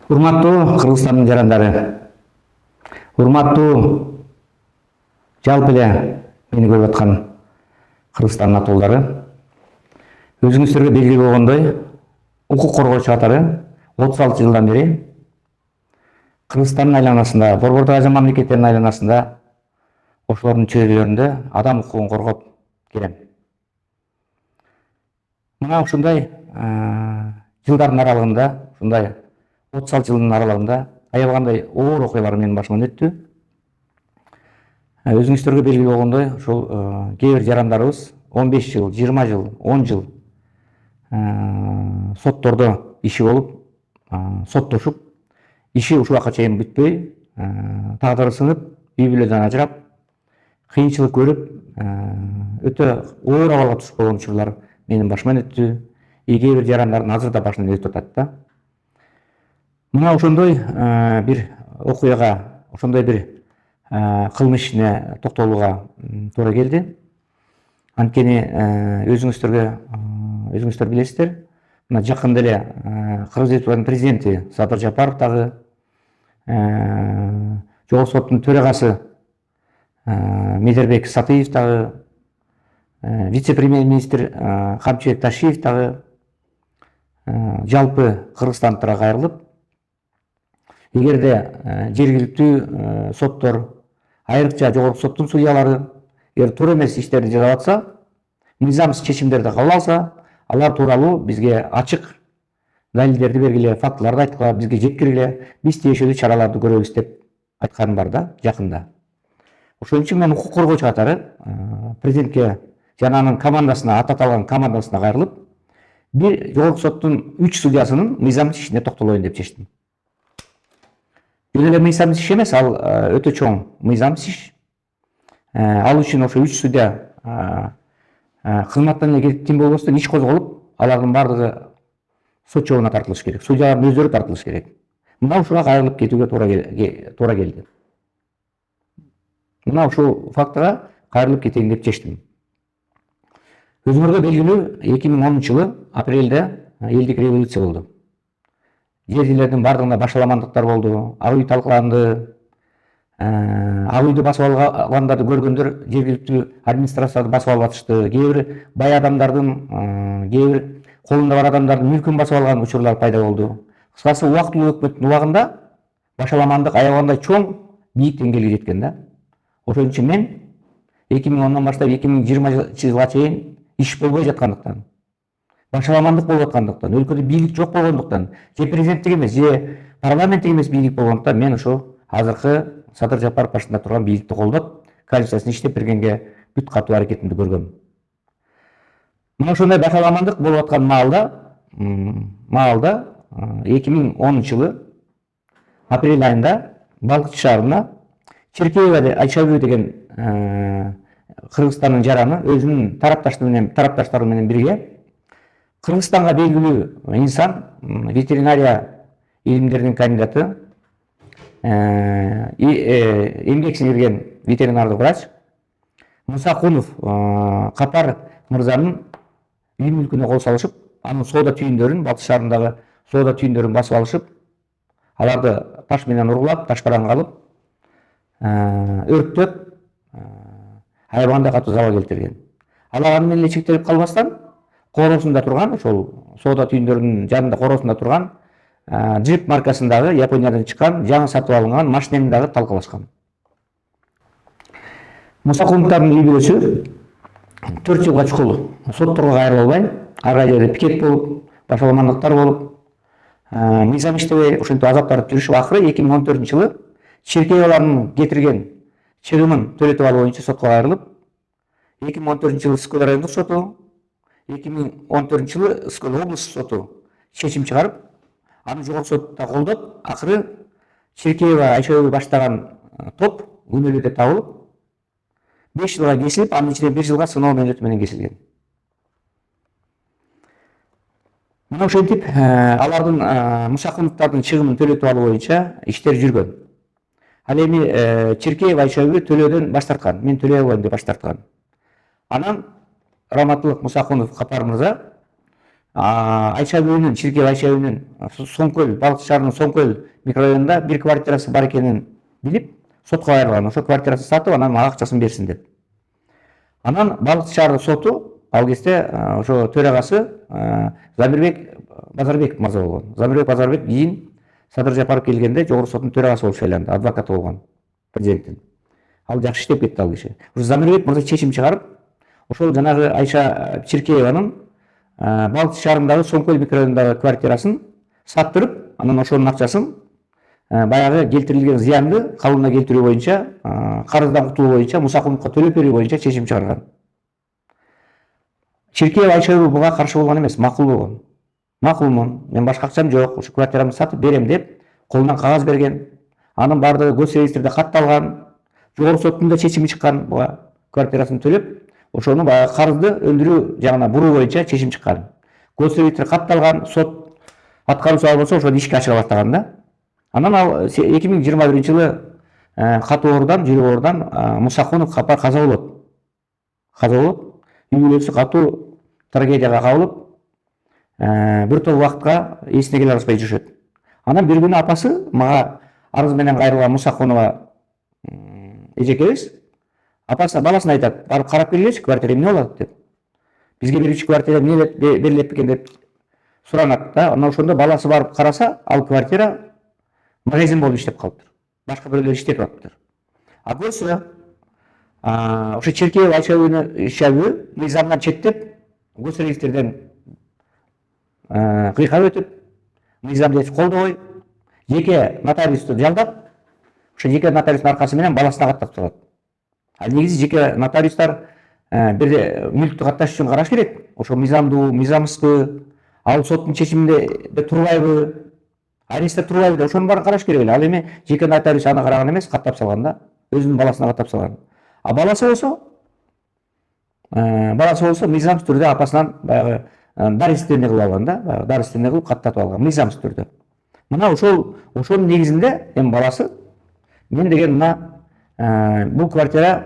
Урматтуу Кыргызстандын жарандары, урматтуу жалпы эле мени көрүп аткан Кыргызстандын атуулдары, өзүңүздөргө белгилүү болгондой, укук коргоочу катары 36 жылдан бери Кыргызстандын айланасында, Борбордук Азия мамлекеттеринин айланасында, ошолордун чөйрөлөрүндө адам укугун коргоп келем. Мына ушундай жылдардын аралыгында, ушундай 36 жылдын аралыгында аябагандай оор окуялар менин башыман өттү. Өзүңүздөргө белгилүү болгондой, ушул кээ бир жарандарыбыз 15 жыл, 20 жыл, 10 жыл соттордо иши болуп, соттошуп, иши ушул убакка чейин бүтпөй, тагдыры сынып, үй бүлөдөн ажырап, кыйынчылык көрүп, өтө оор абалга түшүп болгон учурлар менин башыман өттү. Кээ бир жарандардын азыр да башынан өтүп атат да. Мына ошондой бир окуяга, ошондой бир кылмыш ишине токтолууга туура келди. Анткени өзүңүздөр билесиздер, мына жакында эле Кыргыз Республикасынын президенти Садыр Жапаров дагы, Жогорку соттун төрагасы Медербек Сатыев дагы, вице-премьер-министр Камчыбек Ташиев дагы жалпы Кыргызстандыктарга кайрылып, эгерде жергиликтүү соттор, айрыкча Жогорку соттун судьялары эгер туура эмес иштерди жасап атса, мыйзамсыз чечимдерди кабыл алса, алар тууралуу бизге ачык далилдерди бергиле, фактыларды айткыла, бизге жеткиргиле, биз тиешелүү чараларды көрөбүз деп айтканым бар да жакында. Ошон үчүн мен укук коргоочу катары президентке жана анын командасына, аты аталган командасына кайрылып, бир Жогорку соттун 3 судьясынын мыйзамсыз ишине токтолоюн деп чечтим. Бул эле мыйзамсыз иш эмес, ал өтө чоң мыйзамсыз иш. Ал үчүн ошо 3 судья кызматтан эле кетиптин болбостон иш козголуп, алардын бардыгы сот жообуна тартылыш керек. Судьялардын өздөрү тартылыш керек. Мына ушуга кайрылып кетүүгө туура келди. Мына ушул фактыга кайрылып кетейин деп чечтим. Өзүңөргө белгилүү, 2010 жылы апрелде элдик революция болду. Жер жерлердин бардыгында башаламандыктар болду, ак үй талкаланды. Ак үйдү басып алгандарды көргөндөр жергиликтүү администрацияларды басып алып атышты. Кээ бир бай адамдардын, кээ бир колунда бар адамдардын мүлкүн басып алган учурлар пайда болду. Кыскасы, убактылуу өкмөттүн убагында башаламандык аябагандай чоң бийик деңгээлге жеткен да. Ошон үчүн мен 2010 баштап 2020 жылга чейин иш болбой жаткандыктан, башаламандык болуп аткандыктан, өлкөдө бийлик жок болгондуктан, же президенттик эмес, же парламенттик эмес бийлик болгондуктан мен ошо азыркы Садыр Жапаров башында турган бийликти колдоп, коалициясын иштеп бергенге бүт катуу аракетимди көргөм. Мына ошондой башаламандык болуп аткан маалда 2010 жылы апрель айында Балкычы шаарына Черкеева Айшагүл деген Кыргызстандын жараны өзүнүн тарапташтары менен бирге Кыргызстанга белгилүү инсан, ветеринария илимдеринин кандидаты, эмгек сиңирген ветеринардык врач Мусакунов Капар мырзанын үй мүлкүнө кол салышып, анын соода түйүндөрүн, Балкычы шаарындагы соода түйүндөрүн басып алышып, аларды таш менен ургулап, ташбаранга алып, өрттөп, аябагандай катуу залал келтирген. Алар аны менен эле чектелип калбастан, коросунда турган, ошол соода түйүндөрүнүн жанында коросунда турган Jeep маркасындагы Япониядан чыккан, жаңы сатып алынган машинени дагы талкалашкан. Мусакуновдун үй бүлөсү 4 жылга чукул сотторго кайрыла албай, ар жерде пикет болуп, башаламандыктар болуп, мыйзам иштебей, ошентип азаптанып жүрүшүп, акыры 2014 жылы Черкеевалардын кетирген чыгымын төлөтүп алуу боюнча сотко кайрылып, 2014 жылы Ысык көл райондук соту, 2014 жылы Ысык көл облустук соту чечим чыгарып, аны Жогорку сотто колдоп, акыры Черкеева Айшагүл баштаган топ күнөөлүү деп табылып, 5 жылга кесилип, анын ичинен 1 жылга сыноо мөөнөтү менен кесилген. Мына ошентип алардын Мусакуновдун чыгымын төлөтүп алуу боюнча иштер жүргөн. Ал эми Черкеева Айшагүл төлөөдөн баш тарткан, мен төлөй албайм деп баш тарткан. Анан Раматылык Мусакунов Капар мырза Айша үйүнүн, Чиркей Айша үйүнүн Соңкөл, Балыкчы шаарынын Соңкөл микрорайонунда бир квартирасы бар экенин билип, сотко кайрылган. Ошо квартирасын сатып, анан мага акчасын берсин деп. Анан Балыкчы шаардык соту ал кезде ошо төрагасы Замирбек Базарбеков мырза болгон. Замирбек Базарбеков кийин Садыр Жапаров келгенде жогорку соттун төрагасы болуп шайланды, адвокаты болгон президенттин. Ал жакшы иштеп кетти ал киши. Ошо Замирбек мырза чечим чыгарып, ошол жанагы Айша Чиркееванын Балыкчы шаарындагы Соңкөл микрорайонундагы квартирасын саттырып, анан ошонун акчасын баягы келтирилген зыянды калыбына келтирүү боюнча, карыздан кутулуу боюнча, Мусакуновго төлөп берүү боюнча чечим чыгарган. Чиркеев Айша буга каршы болгон эмес, макул болгон. Макулмун, мен башка акчам жок, ушу квартирамды сатып берем деп колунан кагаз берген. Анын баардыгы гос реестрде катталган. Жогорку соттун да чечими чыккан, буга квартирасын төлөп, ошону баягы карызды өндүрүү жагына буруу боюнча чечим чыккан. Гос реестр катталган, сот аткаруучу болсо ошону ишке ашыра баштаган да. Анан ал 2021-жылы катуу оорудан, жүрөк оорудан Мусакунов каза болот. Каза болот. Үй бүлөсү катуу трагедияга кабылып, бир топ убакытка эсине келе алышпай жүрүшөт. Анан бир күнү апасы мага арыз менен кайрылган Мусакунова эжекебиз, апасы баласына айтат, барып карап келгилечи, квартира эмне болот деп. Бизге берүүчү квартира эмне берилет экен деп суранат да. Анан ошондо баласы барып караса, ал квартира магазин болуп иштеп калыптыр. Башка бирөөлөр иштетип атыптыр. А көрсө, ошо Чиркеев Айша үйүнү мыйзамдан четтеп, гос реестрден кыйкап өтүп, мыйзамды колдобой, жеке нотариусту жалдап, ошо жеке нотариустун аркасы менен баласына каттап турат. Ал негизи жеке нотариустар бир мүлктү катташ үчүн караш керек. Ошо мыйзамдуу, мыйзамсызбы, ал соттун чечиминде турбайбы, арестте турбайбы деп ошонун баарын караш керек эле. Ал эми жеке нотариус аны караган эмес, каттап салган да. Өзүнүн баласына каттап салган. А баласы болсо мыйзамсыз түрдө апасынан баягы дарыстеме кылып алган да, баягы дарыстеме кылып каттатып алган мыйзамсыз түрдө. Мына ошонун негизинде эми баласы мен деген мына бул квартира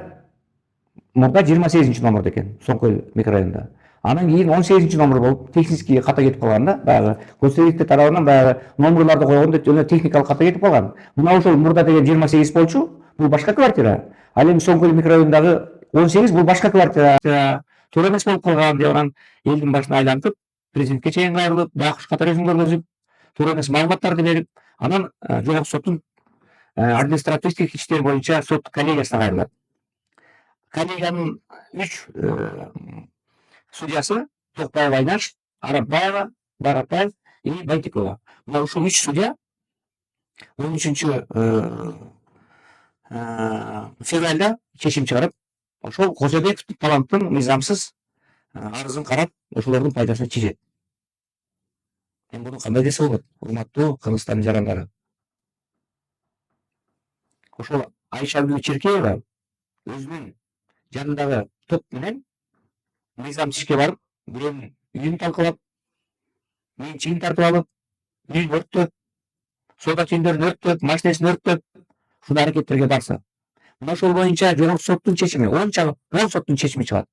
мурда 28 номерде экен, Соңкөл микрорайонунда. Анан кийин 18 номер болуп технический ката кетип калган да, баягы государство тарабынан баягы номерларды койгондо жана техникалык ката кетип калган. Мына ошол мурда деген 28 болчу, бул башка квартира. Ал эми Соңкөл микрорайонундагы 18 бул башка квартира. Туура эмес болуп калган деп анан элдин башына айлантып, президентке чейин кайрылып, байкуш катары көргөзүп, туура эмес маалыматтарды берип, анан жогорку соттун административдик иштер боюнча сот коллегиясына кайрылат. Коллегиянын 3 судьясы Токпаев Айнаш, Арапбаева, Баратаев и Байтикова. Мына ушул 3 судья 13 февралда чечим чыгарып, ошол Кожобековдун таланттын мыйзамсыз арызын карап, ошолордун пайдасына чечет. Эми муну кандай десе болот, урматтуу Кыргызстандын жарандары? Ошол Айша Чиркеева өзүнүн жанындагы топ менен мыйзамсыз ишке барып, бирөөнүн үйүн талкалап, менчигин тартып алып, үйүн өрттөп, соода түйүндөрүн өрттөп, машинесин өрттөп, ушундай аракеттерге барса. Мына ошол боюнча жогорку соттун чечими, 10 соттун чечими чыгат.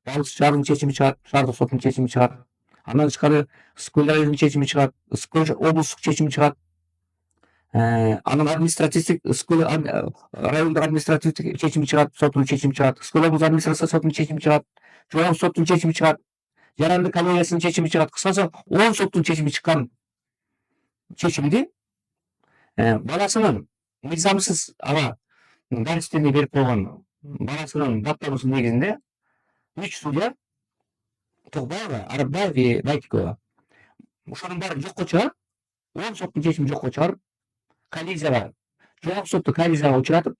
Балыкчы шаарынын чечими чыгат, шаардык соттун чечими чыгат. Андан тышкары Ысык-Көл районунун чечими чыгат, Ысык-Көл облустук чечими чыгат. Анан административдик Ысык-Көл райондук административдик чечими чыгат, соттун чечими чыгат, Ысык-Көл облустук администрация соттун чечими чыгат, жогорку соттун чечими чыгат, жаранды коллегиясынын чечими чыгат. Кыскасы 10 соттун чечими чыккан чечимди баласынын мыйзамсыз ага дарыстеме берип койгон баласынын баптоосунун негизинде 3 судья Токбаева, Арапбаев и Байтикова. Ошонун баары жокко чыгарып, 10 соттун чечими жокко чыгарып, коллизияга, жогорку сотту коллизияга учуратып,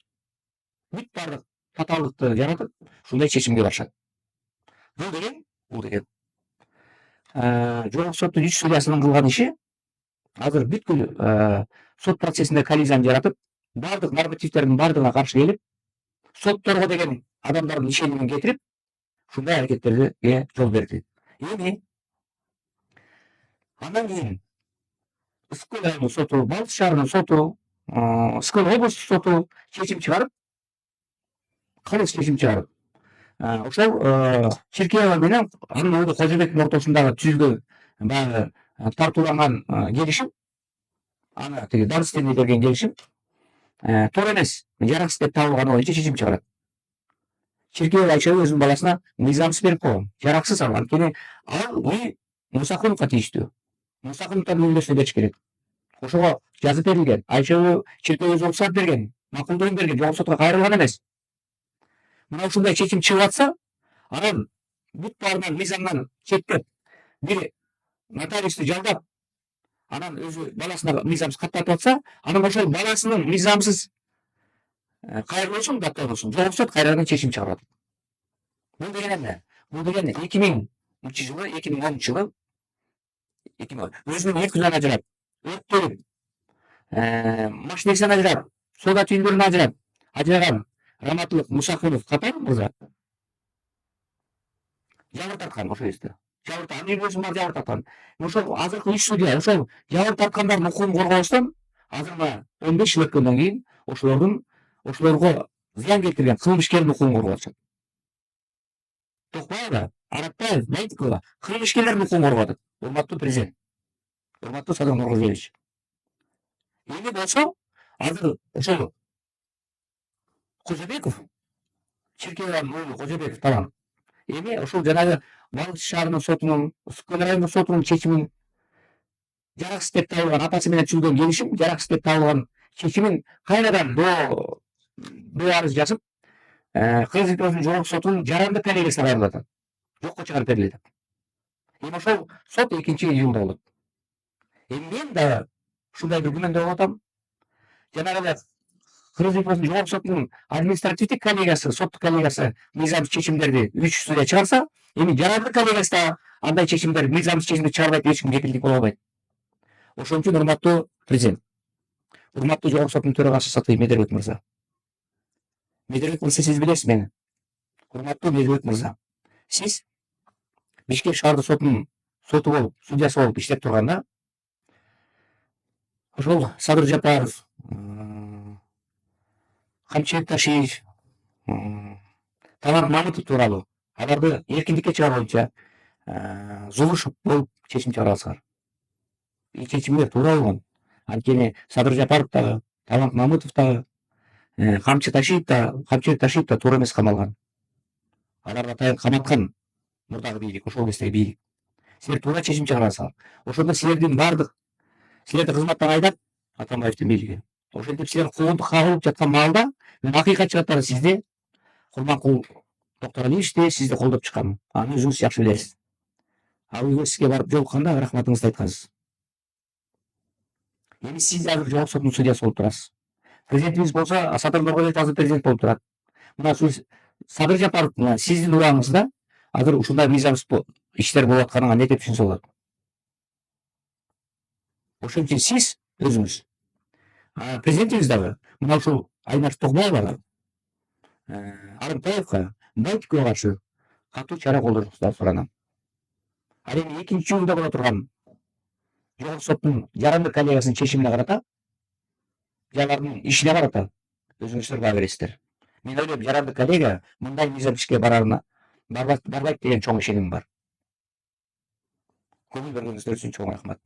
бүт баардык татаалыкты жаратып, ушундай чечимге барышат. Бул деген жогорку соттун 3 судьясынын кылган иши азыр бүткүл сот процессинде коллизияны жаратып, баардык нормативдердин баардыгына каршы келип, сотторго деген адамдардын ишенимин кетирип, ушундай аракеттерге жол берди. Эми андан кийин Ысык-Көл районунун соту, Балыкчы шаарынын соту, Ысык-Көл облустук соту чечим чыгарып, калыс чечим чыгарып, ошол Чиркеева менен анын оğlu Кожобектин ортосундагы түзүлгөн баягы тартууланган келишим, аны тиги Донецктен берген келишим туура эмес, жараксыз деп табылганы боюнча чечим чыгарат. Чиркөө Айчебай өзүнүн баласына мыйзамсыз берип койгон. Жараксыз ал. Анткени ал үй Мусахуновго тийиштүү. Мусахуновдун мүндөсүнө бериш керек. Ошого жазып берилген. Айчебай чиркөө өзү уруксат берген, макулдугун берген, жогорку сотко кайрылган эмес. Мына ушундай чечим чыгып атса, анан бүт баарынан мыйзамдан четтеп, бир нотариусту жалдап, анан өзү баласына мыйзамсыз каттатып атса, анан ошол баласынын мыйзамсыз кайрылышын катталышын жогорку сот кайрадан чечим чыгарат. Бул деген эмне? Бул деген 2000 жылы, 2010 жылы өзүнүн үйкүнөн ажырап, өрттөлүп, машинесинен ажырап, соода түйүндөрүнөн ажыраган Раматылык Мусахунов Капан мырза жабыр тарткан ошол кезде. Жабыр тарткан, анын өзү бар жабыр тарткан. Ошол азыркы 3 судья ошол жабыр тарткандардын укугун коргобостон азыр мына 15 жыл өткөндөн кийин ошолорго зыян келтирген кылмышкердин укугун коргоп атышат. Токпаева, Арапбаев, Байтикова кылмышкерлердин укугун коргоп атат. Урматтуу президент, урматтуу Садыр Нуркожоевич. Эми болсо азыр ошол Кожобеков, Чиркеевдин уулу Кожобеков талант. Эми ошол жанагы Балык шаарынын сотунун, Үскөл райондук сотунун чечимин жараксыз деп табылган, атасы менен түзүлгөн келишим жараксыз деп табылган чечимин кайрадан доо арыз жазып, Кыргыз Республикасынын жогорку сотунун жарандык коллегиясына кайрылып атат. Жокко чыгарып берилет. Эми ошол сот 2-июлда болот. Эми мен дагы ушундай бир күмөндөп атам. Жанагы Кыргыз Республикасынын жогорку сотунун административдик коллегиясы, соттук коллегиясы мыйзамсыз чечимдерди 3 судья чыгарса, эми жарандык коллегиясы да андай чечимдер, мыйзамсыз чечимди чыгарбайт, эч ким кепилдик боло албайт. Ошон үчүн урматтуу президент, урматтуу жогорку соттун төрагасы Сатый Медербек мырза. Медербек мырза, сиз билесиз мени. Урматтуу Медербек мырза, сиз Бишкек шаардык сотунун соту болуп, судьясы болуп иштеп турганда, ошол Садыр Жапаров, Камчыбек Ташиев, Талант Мамытов тууралуу аларды эркиндикке чыгаруу боюнча Зулушев болуп чечим чыгарасыздар. Чечимдер туура болгон. Анткени Садыр Жапаров дагы, Талант Мамытов дагы, Камчыбек Ташиев да туура эмес камалган. Аларга атайын каматкан мурдагы бийлик, ошол кездеги бийлик. Силер туура чечим чыгарасыздар. Ошондо силердин бардык силерди кызматтан айдап, Атамбаевдин бийлиги. Ошентип силер куугунтук кагылып жаткан маалда мен акыйкатчы катары сизди, Курманкул Токтуралиевичти сизди колдоп чыкканмын. Аны өзүңүз жакшы билесиз. Ал үйгө сизге барып жолукканда рахматыңызды айткансыз. Эми сиз азыр жогорку соттун судьясы болуп турасыз. Президентибиз болсо Садыр Нуркожоевич азыр президент болуп турат. Мына Садыр Жапаров сиздин урагыңызда азыр ушундай мыйзамсыз иштер болуп атканын эмне деп түшүнсө болот. Ошон үчүн сиз өзүңүз, президентибиз дагы мына ушул Айнаш Тогбаевага, Арынтаевга, Байтиковго каршы катуу чара колдонуңузду суранам. Ал эми 2-июлда боло турган жогорку соттун жарандык коллегиясынын чечимине карата, алардын ишине карата өзүңүздөр баа бересиздер. Мен ойлойм, жарандык коллегия мындай мыйзам ишке барбайт деген чоң ишенимим бар. Көңүл бергениңиздер үчүн чоң рахмат.